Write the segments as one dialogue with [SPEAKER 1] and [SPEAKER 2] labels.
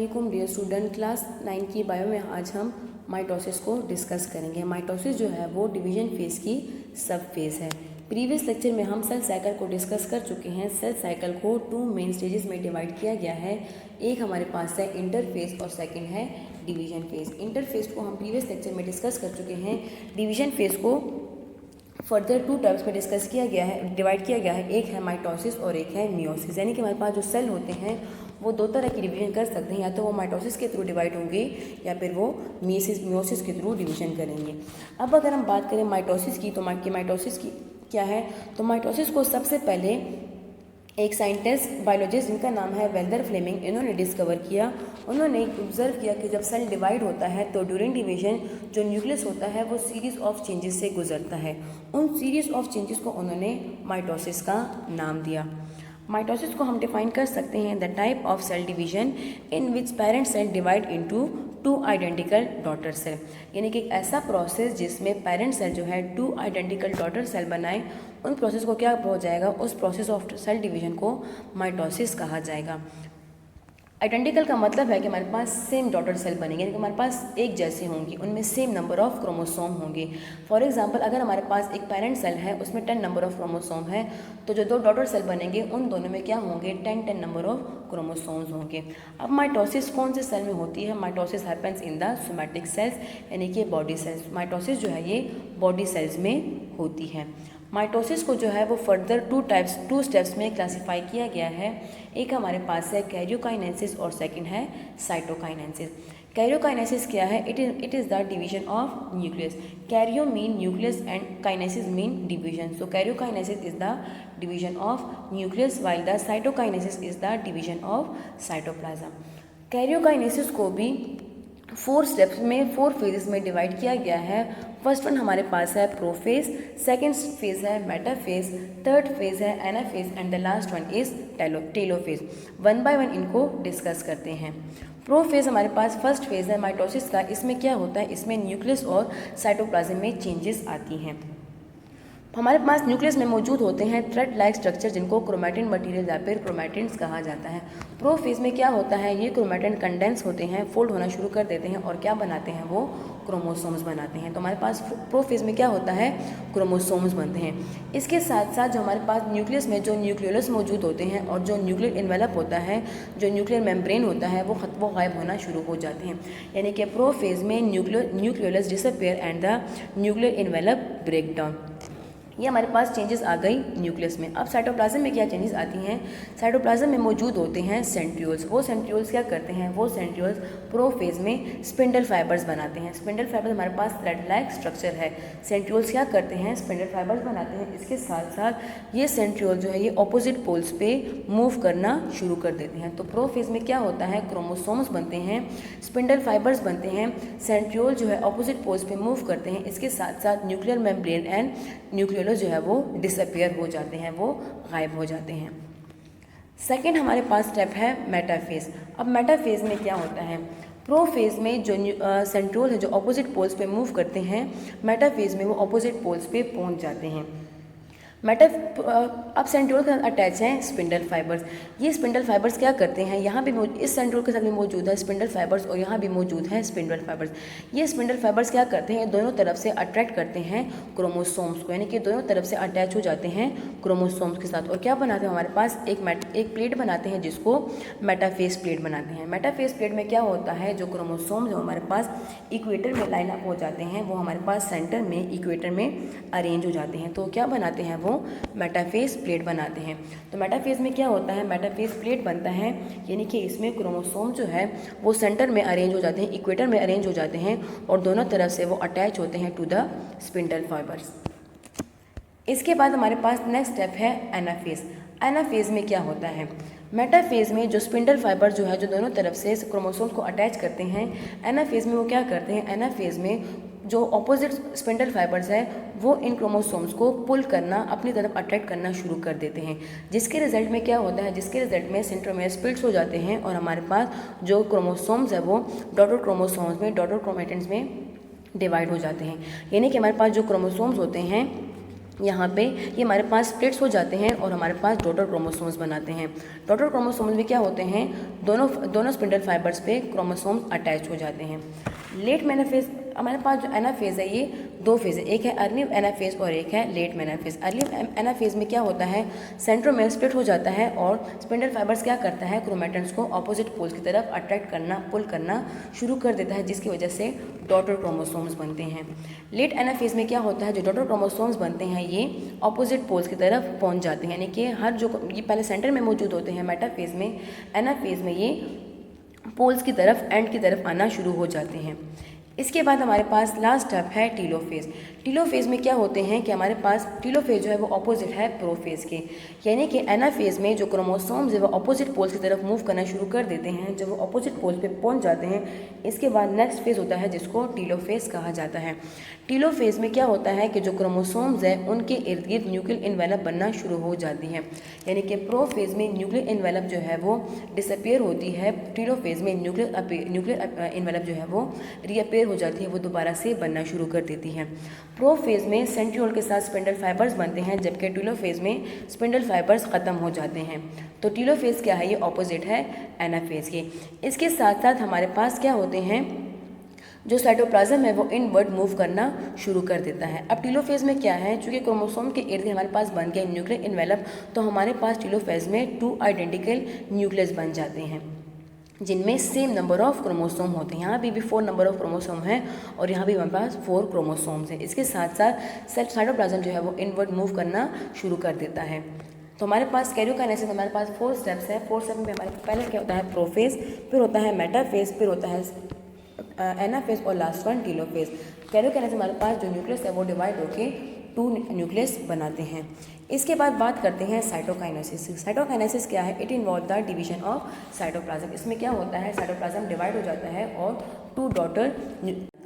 [SPEAKER 1] वालेकुम dear student. Class 9 की bio में आज हम माइटोसिस को डिस्कस करेंगे। माइटोसिस जो है वो डिवीजन फेज की सब फेज है। प्रीवियस लेक्चर में हम सेल साइकिल को डिस्कस कर चुके हैं। सेल साइकिल को 2 मेन स्टेजेस में डिवाइड किया गया है। एक हमारे पास है इंटरफेज और सेकंड है डिवीजन फेज। इंटरफेज को हम प्रीवियस लेक्चर में डिस्कस कर चुके हैं। डिवीजन फेज को फर्दर 2 टाइप्स में डिस्कस किया गया है, डिवाइड किया गया है। एक है माइटोसिस और एक है मियोसिस। यानी कि हमारे पास जो सेल होते हैं वो 2 तरह की डिवीजन कर सकते हैं, या तो वो माइटोसिस के थ्रू डिवाइड होंगे या फिर वो मियोसिस के थ्रू डिवीजन करेंगे। अब अगर हम बात करें माइटोसिस की, तो माइटोसिस की क्या है, तो माइटोसिस को सबसे पहले एक साइंटिस्ट बायोलॉजिस्ट जिनका नाम है वेल्डर फ्लेमिंग, इन्होंने डिस्कवर किया। उन्होंने ऑब्जर्व किया कि जब सेल डिवाइड होता है तो ड्यूरिंग डिवीजन जो न्यूक्लियस होता है वो सीरीज ऑफ चेंजेस से गुजरता है। उन सीरीज ऑफ चेंजेस को उन्होंने माइटोसिस का नाम दिया। माइटोसिस को हम डिफाइन कर सकते हैं the type of cell division in which parent cell divide into 2 identical daughter cell. यानी कि एक ऐसा प्रोसेस जिसमें पेरेंट सेल जो है 2 आइडेंटिकल डॉटर सेल बनाए, उन प्रोसेस को क्या हो जाएगा, उस प्रोसेस ऑफ सेल डिवीजन को माइटोसिस कहा जाएगा। आइडेंटिकल का मतलब है कि हमारे पास सेम डॉटर सेल बनेंगे, यानी कि हमारे पास एक जैसे होंगी, उनमें सेम नंबर ऑफ क्रोमोसोम होंगे। फॉर एग्जांपल अगर हमारे पास एक पेरेंट सेल है, उसमें 10 नंबर ऑफ क्रोमोसोम है, तो जो 2 डॉटर सेल बनेंगे उन दोनों में क्या होंगे, 10 नंबर ऑफ क्रोमोसोम्स होंगे। अब माइटोसिस कौन से सेल में होती है? Mitosis happens in the somatic cells, यानी कि बॉडी सेल्स। माइटोसिस जो है ये बॉडी सेल्स में होती है। माइटोसिस को जो है वो फर्दर 2 स्टेप्स में क्लासिफाई किया गया है। एक हमारे पास है कैरियोकाइनेसिस और सेकंड है साइटोकाइनेसिस। कैरियोकाइनेसिस क्या है? It is the division of nucleus. Cairo mean nucleus and kinesis mean division. So karyokinesis is the division of nucleus while the cytokinesis is the division of cytoplasm. Karyokinesis को भी 4 steps में 4 phases में divide किया गया है। First one हमारे पास है प्रोफेज, सेकेंड फेज है मेटाफेज, थर्ड फेज है anaphase and the last one is telophase. 1 by 1 इनको डिस्कस करते हैं। प्रोफेज हमारे पास फर्स्ट फेज है माइटोसिस का। इसमें क्या होता है, इसमें न्यूक्लियस और साइटोप्लाज्म में चेंजेस आती हैं। हमारे पास न्यूक्लियस में मौजूद होते हैं थ्रेड लाइक स्ट्रक्चर जिनको क्रोमैटिन मटेरियल या फिर क्रोमैटिन्स कहा जाता है। प्रोफेज में क्या होता है, ये क्रोमैटिन कंडेंस होते हैं, फोल्ड होना शुरू कर देते हैं और क्या बनाते हैं, वो क्रोमोसोम्स बनाते हैं। तो हमारे पास प्रोफेज में क्या होता है, क्रोमोसोम्स बनते हैं। इसके साथ साथ जो हमारे पास न्यूक्लियस में जो न्यूक्लियोलस मौजूद होते हैं और जो न्यूक्लियर इन्वेलप होता है, जो न्यूक्लियर मेम्ब्रेन होता है, वो गायब होना शुरू हो जाते हैं। यानी कि प्रोफेज में nucleolus disappear and the nuclear envelope break down. ये हमारे पास चेंजेस आ गई न्यूक्लियस में। अब साइटोप्लाज्म में क्या चेंजेस आती हैं? साइटोप्लाज्म में मौजूद होते हैं सेंट्रियोल्स। वो सेंट्रियोल्स क्या करते हैं, वो सेंट्रियोल्स प्रोफेज में स्पिंडल फाइबर्स बनाते हैं। स्पिंडल फाइबर्स हमारे पास थ्रेड लाइक स्ट्रक्चर है। सेंट्रियोल्स क्या करते हैं, स्पिंडल फाइबर्स बनाते हैं। इसके साथ साथ ये सेंट्रियोल जो है ये ऑपोजिट पोल्स पे मूव करना शुरू कर देते हैं। तो प्रोफेज में क्या होता है, क्रोमोसोम्स बनते हैं, स्पिंडल फाइबर्स बनते हैं, सेंट्रियोल जो है ऑपोजिट पोल्स पे मूव करते हैं। इसके साथ साथ न्यूक्लियर मेम्ब्रेन एंड न्यूक्लियोलस जो है वो डिसअपियर हो जाते हैं, वो गायब हो जाते हैं। सेकंड हमारे पास स्टेप है मेटाफेज। अब मेटाफेज में क्या होता है, प्रोफेज में जो सेंट्रियोल है जो ऑपोजिट पोल्स पे मूव करते हैं, मेटाफेज में वो ऑपोजिट पोल्स पे पहुंच जाते हैं। अब सेंट्रियोल के साथ अटैच हैं स्पिंडल फाइबर्स। ये स्पिंडल फाइबर्स क्या करते हैं, यहाँ भी इस सेंट्रियोल के साथ भी मौजूद है स्पिंडल फाइबर्स और यहाँ भी मौजूद है स्पिंडल फाइबर्स। ये स्पिंडल फाइबर्स क्या करते हैं, दोनों तरफ से अट्रैक्ट करते हैं क्रोमोसोम्स को, यानी कि दोनों तरफ से अटैच हो जाते हैं क्रोमोसोम्स के साथ और क्या बनाते हैं, हमारे पास एक प्लेट बनाते हैं जिसको मेटाफेज प्लेट बनाते हैं। मेटाफेज प्लेट में क्या होता है, जो क्रोमोसोम्स जो हमारे पास इक्वेटर में लाइन अप हो जाते हैं, वो हमारे पास सेंटर में इक्वेटर में अरेंज हो जाते हैं। तो क्या बनाते हैं, वो मेटाफेज प्लेट बनाते हैं। तो मेटाफेज में क्या होता है, मेटाफेज प्लेट बनता है, यानी कि इसमें क्रोमोसोम जो है वो सेंटर में अरेंज हो जाते हैं, इक्वेटर में अरेंज हो जाते हैं और दोनों तरफ से वो अटैच होते हैं टू द स्पिंडल फाइबर्स। इसके बाद हमारे पास नेक्स्ट स्टेप है एनाफेज। एनाफेज में क्या होता है, मेटाफेज में जो स्पिंडल फाइबर जो है जो दोनों तरफ से क्रोमोसोम्स को अटैच करते हैं, एनाफेज में वो क्या करते हैं, एनाफेज में जो ऑपोजिट स्पिंडल फाइबर्स है वो इन क्रोमोसोम्स को पुल करना, अपनी तरफ अट्रैक्ट करना शुरू कर देते हैं, जिसके रिजल्ट में क्या होता है, जिसके रिजल्ट में सेंट्रोमेयर स्प्लिट्स हो जाते हैं और हमारे पास जो क्रोमोसोम्स है वो डॉटर क्रोमोसोम्स में, डॉटर क्रोमैटिन्स में डिवाइड हो जाते हैं। यानी कि हमारे पास जो क्रोमोसोम्स होते हैं यहाँ पे ये हमारे पास स्प्लिट्स हो जाते हैं और हमारे पास डॉटर क्रोमोसोम्स बनाते हैं। डॉटर क्रोमोसोम्स में क्या होते हैं, दोनों स्पिंडल फाइबर्स पे क्रोमोसोम्स अटैच हो जाते हैं। लेट मेनाफेज, हमारे पास जो एनाफेज है ये दो फेज है, एक है अर्ली एनाफेज और एक है लेट मेनाफेज। अर्ली एनाफेज में क्या होता है, सेंट्रोमेयर स्प्लिट हो जाता है और स्पिंडल फाइबर्स क्या करता है, क्रोमैटिन्स को ऑपोजिट पोल्स की तरफ अट्रैक्ट करना, पुल करना शुरू कर देता है, जिसकी वजह से डॉटर क्रोमोसोम्स बनते हैं। लेट एनाफेज में क्या होता है, जो डॉटर क्रोमोसोम्स बनते हैं ये ऑपोजिट पोल्स की तरफ पहुंच जाते हैं, यानी कि ये पहले सेंटर में मौजूद होते हैं मेटाफेज में, एनाफेज में ये पोल्स की तरफ, एंड की तरफ आना शुरू हो जाते हैं। इसके बाद हमारे पास लास्ट स्टेप है टीलोफेज। टीलोफेज में क्या होते हैं कि हमारे पास टीलोफेज जो है वो ऑपोजिट है प्रोफेज के, यानी कि एनाफेज में जो क्रोमोसोम्स है वो ऑपोजिट पोल्स की तरफ मूव करना शुरू कर देते हैं। जब वो ऑपोजिट पोल पे पहुंच जाते हैं, इसके बाद नेक्स्ट फेज होता है जिसको टीलोफेज कहा जाता है। टीलोफेज में क्या होता है कि जो क्रोमोसोम्स है उनके इर्द गिर्द न्यूक्लियर एनवेलप बनना शुरू हो जाती है, यानी कि प्रोफेज में न्यूक्लियर एनवेलप जो है वो डिसअपियर होती है, टीलोफेज में न्यूक्लियर एनवेलप जो है वो रीअपियर हो जाती है, वो दोबारा से बनना शुरू कर देती है। प्रोफेज में सेंट्रियोल के साथ स्पिंडल फाइबर्स बनते हैं, जबकि टीलोफेज में स्पिंडल फाइबर्स ख़त्म हो जाते हैं। तो टीलोफेज क्या है, ये ऑपोजिट है एनाफेज के। इसके साथ साथ हमारे पास क्या होते हैं, जो साइटोप्लाज्म है वो इनवर्ड मूव करना शुरू कर देता है। अब टीलोफेज में क्या है, चूंकि क्रोमोसोम के इर्द हमारे पास बन गया न्यूक्लियर एनवेलप, तो हमारे पास टीलोफेज में 2 आइडेंटिकल न्यूक्लियस बन जाते हैं जिनमें सेम नंबर ऑफ क्रोमोसोम होते हैं। यहाँ भी 4 नंबर ऑफ क्रोमोसोम है और यहाँ भी हमारे पास 4 क्रोमोसोम्स हैं। इसके साथ साथ साइटोप्लाज्म जो है वो इनवर्ड मूव करना शुरू कर देता है। तो हमारे पास कैरियोकाइनेसिस में हमारे पास 4 स्टेप्स हैं। 4 स्टेप में हमारे पहले क्या होता है, प्रोफेज, फिर होता है मेटाफेज, फिर होता है एनाफेज और लास्ट वन टीलोफेज। कैरियोकाइनेसिस में हमारे पास जो न्यूक्लियस है वो डिवाइड होके 2 न्यूक्लियस बनाते हैं। इसके बाद बात करते हैं साइटोकाइनेसिस। साइटोकाइनेसिस क्या है, it involve the division of cytoplasm. इसमें क्या होता है, साइटोप्लाज्म डिवाइड हो जाता है और 2 डॉटर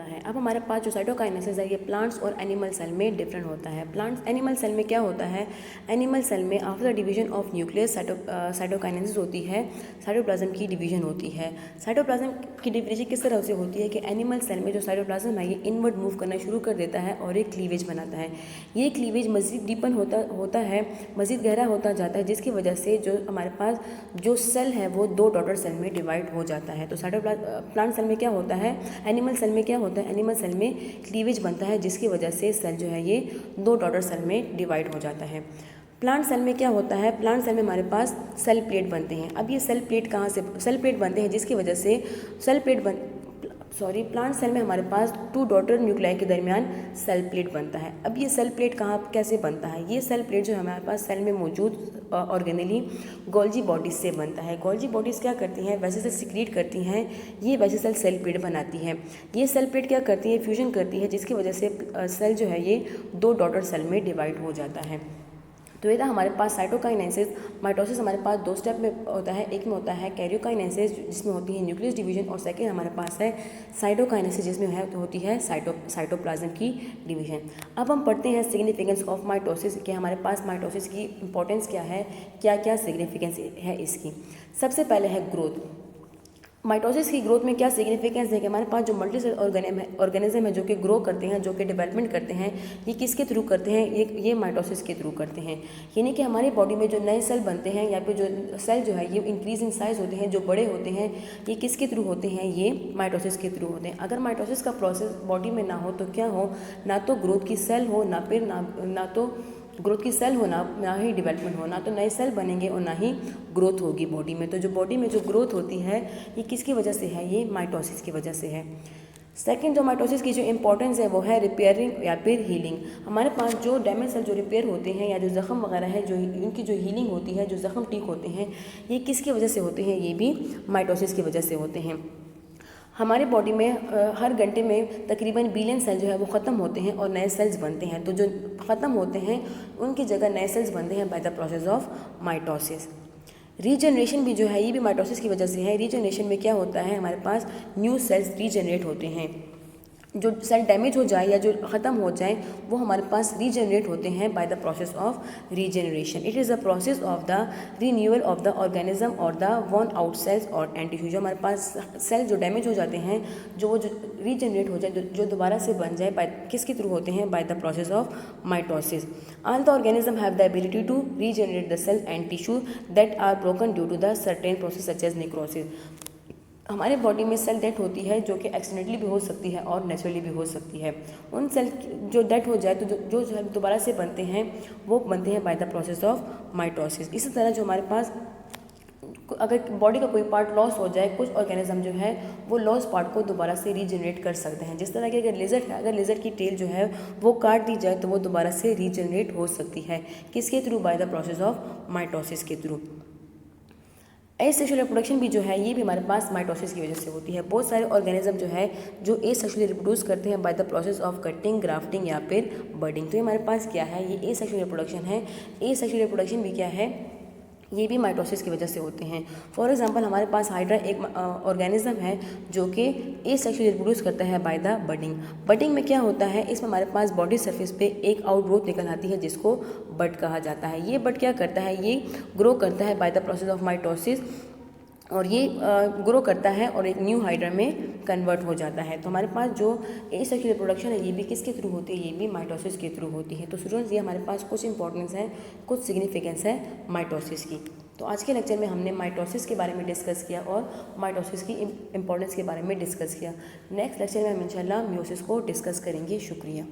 [SPEAKER 1] है। अब हमारे पास जो साइटोकाइनेसिस है ये प्लांट्स और एनिमल सेल में डिफरेंट होता है। प्लांट्स एनिमल सेल में क्या होता है, एनिमल सेल में after the division of nucleus cytokinesis होती है, साइटोप्लाज्म की डिवीजन होती है। साइटोप्लाज्म की डिवीजन किस तरह से होती है कि एनिमल सेल में जो साइटोप्लाज्म है ये इनवर्ड मूव करना शुरू कर देता है और एक क्लीवेज बनाता है। ये क्लीवेज मजीद डीपन होता है, मजीद गहरा होता जाता है, जिसकी वजह से जो हमारे पास जो सेल है वो 2 डॉटर सेल में डिवाइड हो जाता है। तो प्लांट सेल में क्या होता है, एनिमल सेल में क्या होता है, एनिमल सेल में क्लीवेज बनता है, जिसकी वजह से सेल जो है ये 2 डॉटर सेल में डिवाइड हो जाता है। प्लांट सेल में क्या होता है, प्लांट सेल में हमारे पास सेल प्लेट बनते हैं। अब ये सेल प्लेट कहाँ से, सेल प्लेट बनते हैं जिसकी वजह से प्लांट सेल में हमारे पास 2 डॉटर न्यूक्लियाई के दरमियान सेल प्लेट बनता है। अब ये सेल प्लेट कहाँ कैसे बनता है, ये सेल प्लेट जो हमारे पास सेल में मौजूद ऑर्गेनेली गोल्जी बॉडीज से बनता है। गोल्जी बॉडीज़ क्या करती हैं, वेसिकल सिक्रीट करती हैं, ये वेसिकल सेल प्लेट बनाती है। ये सेल प्लेट क्या करती है, फ्यूजन करती है, जिसकी वजह से सेल जो है ये 2 डॉटर सेल में डिवाइड हो जाता है। तो ये था हमारे पास साइटोकाइनेसिस। माइटोसिस हमारे पास 2 स्टेप में होता है, एक में होता है कैरियोकाइनेसिस जिसमें होती है न्यूक्लियस डिवीजन, और सेकंड हमारे पास है साइटोकाइनेसिस जिसमें होती है साइटोप्लाज्म की डिवीजन। अब हम पढ़ते हैं सिग्निफिकेंस ऑफ माइटोसिस कि हमारे पास माइटोसिस की इंपॉर्टेंस क्या है, क्या क्या सिग्निफिकेंस है इसकी। सबसे पहले है ग्रोथ। माइटोसिस की ग्रोथ में क्या सिग्निफिकेंस है कि हमारे पास जो मल्टी सेल ऑर्गेनिज्म है जो कि ग्रो करते हैं, जो कि डेवलपमेंट करते हैं, ये किसके थ्रू करते हैं, ये माइटोसिस के थ्रू करते हैं। यानी कि हमारी बॉडी में जो नए सेल बनते हैं या फिर जो सेल जो है ये इंक्रीज इन साइज होते हैं, जो बड़े होते हैं, ये किसके थ्रू होते हैं, ये माइटोसिस के थ्रू होते हैं। अगर माइटोसिस का प्रोसेस बॉडी में ना हो तो क्या हो, ना तो ग्रोथ की सेल हो, ना तो ग्रोथ की सेल हो, ना ही डेवलपमेंट हो, ना तो नए सेल बनेंगे और ना ही ग्रोथ होगी बॉडी में। तो जो बॉडी में जो ग्रोथ होती है ये किसकी वजह से है, ये माइटोसिस की वजह से है। सेकंड जो माइटोसिस की जो इंपॉर्टेंस है वो है रिपेयरिंग या फिर हीलिंग। हमारे पास जो डैमेज सेल जो रिपेयर होते हैं या जो ज़ख़म वगैरह है, जो उनकी जो हीलिंग होती है, जो ज़ख़म ठीक होते हैं, ये किसकी वजह से होते हैं, ये भी माइटोसिस की वजह से होते हैं। हमारे बॉडी में हर घंटे में तकरीबन बिलियन सेल जो है वो ख़त्म होते हैं और नए सेल्स बनते हैं। तो जो ख़त्म होते हैं उनकी जगह नए सेल्स बनते हैं by the process of mitosis. Regeneration भी जो है ये भी माइटोसिस की वजह से है। रीजनरेशन में क्या होता है, हमारे पास न्यू सेल्स रीजनरेट होते हैं। जो सेल डैमेज हो जाए या जो ख़त्म हो जाए वो हमारे पास रीजनरेट होते हैं by the process of regeneration. It is the process of the renewal of the organism और द वॉर्न आउट सेल्स और एंड टिश्यू। जो हमारे पास सेल जो डैमेज हो जाते हैं जो रीजनरेट हो जाए, जो दोबारा से बन जाए, बाय किसके थ्रू होते हैं? By the process of mitosis. All the organism have the ability to regenerate the cell and tissue that are broken due to the certain process such as necrosis. हमारे बॉडी में cell death होती है जो कि accidentally भी हो सकती है और नेचुरली भी हो सकती है। उन सेल जो डेथ हो जाए तो जो सेल दोबारा से बनते हैं वो बनते हैं by the process of mitosis. इसी तरह जो हमारे पास अगर बॉडी का कोई पार्ट लॉस हो जाए, कुछ ऑर्गेनिज्म जो है वो लॉस पार्ट को दोबारा से रीजनरेट कर सकते हैं। जिस तरह की अगर लेज़र है, अगर लेज़र की टेल जो है वो काट दी जाए तो वो दोबारा से रीजनरेट हो सकती है। किसके through? Bye the process of mitosis के थ्रू। एसेक्सुअल रिप्रोडक्शन भी जो है ये भी हमारे पास माइटोसिस की वजह से होती है। बहुत सारे ऑर्गेनिज्म जो है जो एसेक्सुअली रिप्रोड्यूस करते हैं by the process of cutting, grafting या फिर बर्डिंग। तो ये हमारे पास क्या है? ये एसेक्सुअल रिप्रोडक्शन है। एसेक्सुअल रिप्रोडक्शन भी क्या है? ये भी माइटोसिस की वजह से होते हैं। फॉर एग्जांपल हमारे पास हाइड्रा एक ऑर्गेनिज्म है जो कि एसेक्सुअली रिप्रोड्यूस करता है बाय द बडिंग। बडिंग में क्या होता है? इसमें हमारे पास बॉडी सरफेस पे एक आउटग्रोथ निकल आती है जिसको बड कहा जाता है। ये बड क्या करता है? ये ग्रो करता है bye the process of mitosis और ये ग्रो करता है और एक न्यू हाइड्रा में कन्वर्ट हो जाता है। तो हमारे पास जो एसेक्सुअल रिप्रोडक्शन है ये भी किसके थ्रू होती है? ये भी माइटोसिस के थ्रू होती है। तो स्टूडेंट्स ये हमारे पास कुछ इंपॉर्टेंस है, कुछ सिग्निफिकेंस है माइटोसिस की। तो आज के लेक्चर में हमने माइटोसिस के बारे में डिस्कस किया और माइटोसिस की इंपॉर्टेंस के बारे में डिस्कस किया। नेक्स्ट लेक्चर में हम इंशाल्लाह मियोसिस को डिस्कस करेंगे। शुक्रिया।